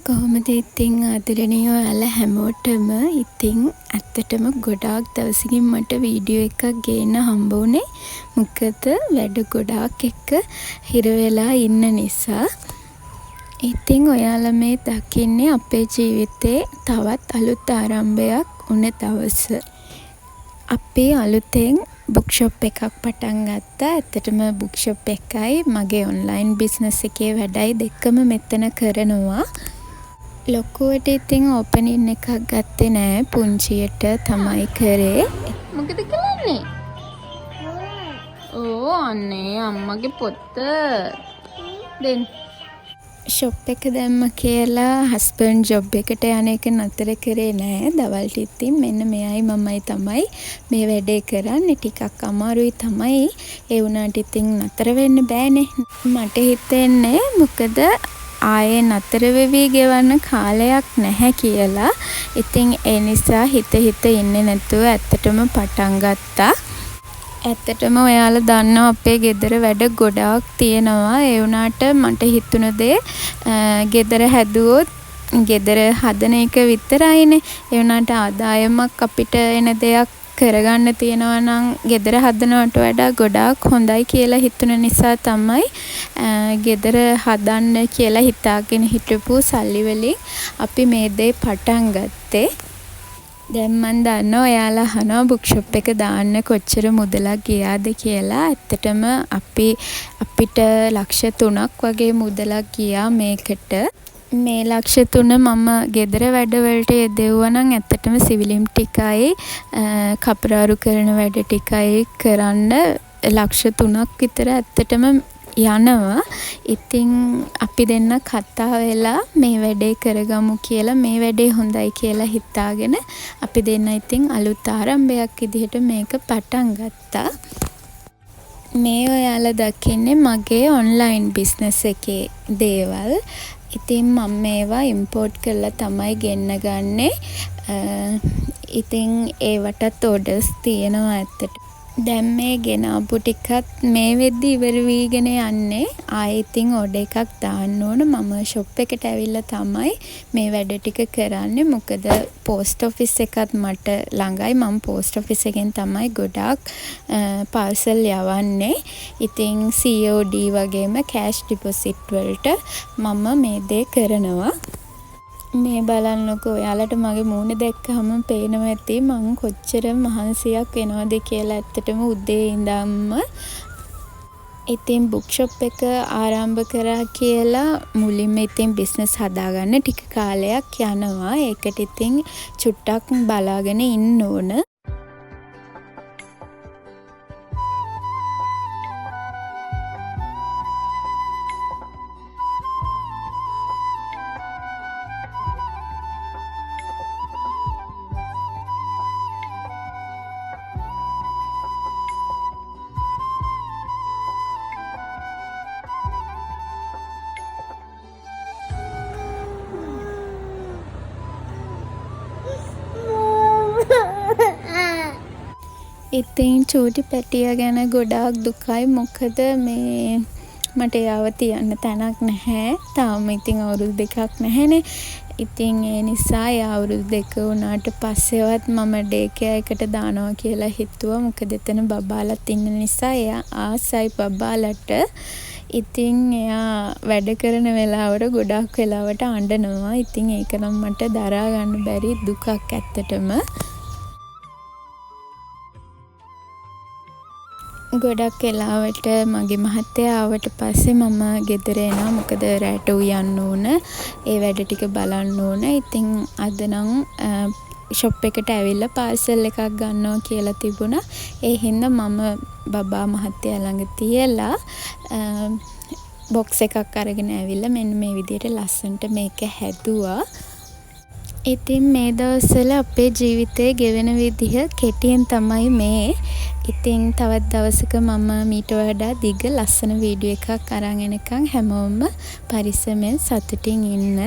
කොහොමද ඉතින් ආදරණීය ඔයාලා හැමෝටම ඉතින් ඇත්තටම ගොඩාක් දවසකින් මට වීඩියෝ එකක් ගේන්න හම්බ වුණේ. මොකද වැඩ ගොඩාක් එක්ක හිර වෙලා ඉන්න නිසා. ඉතින් ඔයාලා මේ දකින්නේ අපේ ජීවිතේ තවත් අලුත් ආරම්භයක් වුණ දවස. අපි අලුතෙන් බුක් ෂොප් එකක් පටන් ගත්තා. ඇත්තටම බුක් ෂොප් එකයි මගේ ඔන්ලයින් බිස්නස් එකේ වැඩයි දෙකම මෙතන කරනවා. ලොකුවට ඉතින් ඕපනින් එකක් ගත්තේ නෑ, පුංචියට තමයි කරේ. මොකද කරන්නේ? ඕ අනේ අම්මගේ පොත දෙන්න. ෂොප් එක දැම්ම කියලා හස්බන්ඩ් ජොබ් එකට යන එක නතර කරේ නෑ. දවල්ට ඉතින් මෙන්න මෙයයි මමයි තමයි මේ වැඩේ කරන්නේ. ටිකක් අමාරුයි තමයි. ඒ වුණාට ඉතින් නතර වෙන්න බෑනේ. මට හිතෙන්නේ මොකද ආයේ නතර වෙවි ගෙවන්න කාලයක් නැහැ කියලා. ඉතින් ඒ නිසා හිත ඉන්නේ නැතුව ඇත්තටම පටන් ගත්තා. ඇත්තටම ඔයාලා දන්නවා අපේ ගෙදර වැඩ ගොඩාක් තියෙනවා. ඒ වුණාට මට හිතුණ දේ ගෙදර හැදුවොත් ගෙදර හදන එක විතරයිනේ. ඒ වුණාට ආදායමක් අපිට එන දෙයක් කරගන්න තියෙනවා නම් ගෙදර හදනවට වඩා ගොඩාක් හොඳයි කියලා හිතුණ නිසා තමයි ගෙදර හදන්න කියලා හිතාගෙන හිටපු සල්ලි වලින් අපි මේ දේ පටන් ගත්තේ. දැන් මන් දන්නවා ඔයාලා අහනවා බුක් ෂොප් එක දාන්න කොච්චර මුදලක් ගියාද කියලා. ඇත්තටම අපිට ලක්ෂ 3ක් වගේ මුදලක් ගියා මේකට. මේ ලක්ෂ 3 මම ගෙදර වැඩවලට යෙදෙව්වා නම් ඇත්තටම සිවිලිම් ටිකයි කපරාරු කරන වැඩ ටිකයි කරන්න ලක්ෂ 3ක් විතර ඇත්තටම යනවා. ඉතින් අපි දෙන්න කතා වෙලා මේ වැඩේ කරගමු කියලා, මේ වැඩේ හොඳයි කියලා හිතාගෙන අපි දෙන්න ඉතින් අලුත් ආරම්භයක් විදිහට මේක පටන් ගත්තා. මේ ඔයාලා දකින්නේ මගේ ඔන්ලයින් බිස්නස් එකේ දේවල්. ඉතින් මම මේවා ඉම්පෝට් කරලා තමයි ගෙන්න ගන්නේ. ඉතින් ඒවටත් ඕඩර්ස් තියෙනවා ඇත්තට. දැන් මේ ගෙනාපු ටිකත් මේ වෙද්දි ඉවර වීගෙන යන්නේ. ආයෙ ඉතින් ඕඩර් එකක් දාන්න ඕන. මම ෂොප් එකට ඇවිල්ලා තමයි මේ වැඩ ටික කරන්නේ. මොකද පෝස්ට් ඔෆිස් එකත් මට ළඟයි. මම පෝස්ට් ඔෆිස් එකෙන් තමයි ගොඩාක් පාර්සල් යවන්නේ. ඉතින් COD වගේම කෑෂ් ඩිපොසිට් වලට මම මේ දේ කරනවා. මේ බලන්නකෝ, ඔයාලට මගේ මූණ දැක්කහම පේනවා ඇති මං කොච්චර මහන්සියක් වෙනවද කියලා. ඇත්තටම උදේ ඉඳන්ම ඉතින් බුක් ෂොප් එක ආරම්භ කරා කියලා මුලින්ම ඉතින් බිස්නස් හදාගන්න ටික කාලයක් යනවා. ඒකට ඉතින් චුට්ටක් බලාගෙන ඉන්න ඕන. ඉතින් චූටි පැටියා ගැන ගොඩාක් දුකයි. මොකද මේ මට යාව තියන්න තැනක් නැහැ. තාම ඉතින් අවුරුදු 2ක් නැහැනේ. ඉතින් ඒ නිසා යා අවුරුදු 2 වුණාට පස්සෙවත් මම ඩේ කෙයා එකට දානවා කියලා හිතුවා. මොකද එතන බබාලත් ඉන්න නිසා එයා ආසයි බබාලට. ඉතින් එයා වැඩ කරන වෙලාවට ගොඩාක් වෙලාවට අඬනවා. ඉතින් ඒක නම් මට දරා ගන්න බැරි දුකක් ඇත්තටම. ගොඩක් වෙලාවට මගේ මහත්තයා ආවට පස්සේ මම ගෙදර එනවා. මොකද රැට උයන්න ඕන, ඒ වැඩ ටික බලන්න ඕන. ඉතින් අද නම් ෂොප් එකට ඇවිල්ලා පාර්සල් එකක් ගන්නවා කියලා තිබුණා. ඒ හින්දා මම බබා මහත්තයා ළඟ තියලා බොක්ස් එකක් අරගෙන ඇවිල්ලා මෙන්න මේ විදිහට ලස්සනට මේක හැදුවා. ඉතින් මේ දවස්වල අපේ ජීවිතේ ගෙවෙන විදිහ කෙටියෙන් තමයි මේ. ඉතින් තවත් දවසක මම මීට වඩා දිග ලස්සන වීඩියෝ එකක් අරන් එනකන් හැමෝම පරිස්සමෙන් සතුටින් ඉන්න.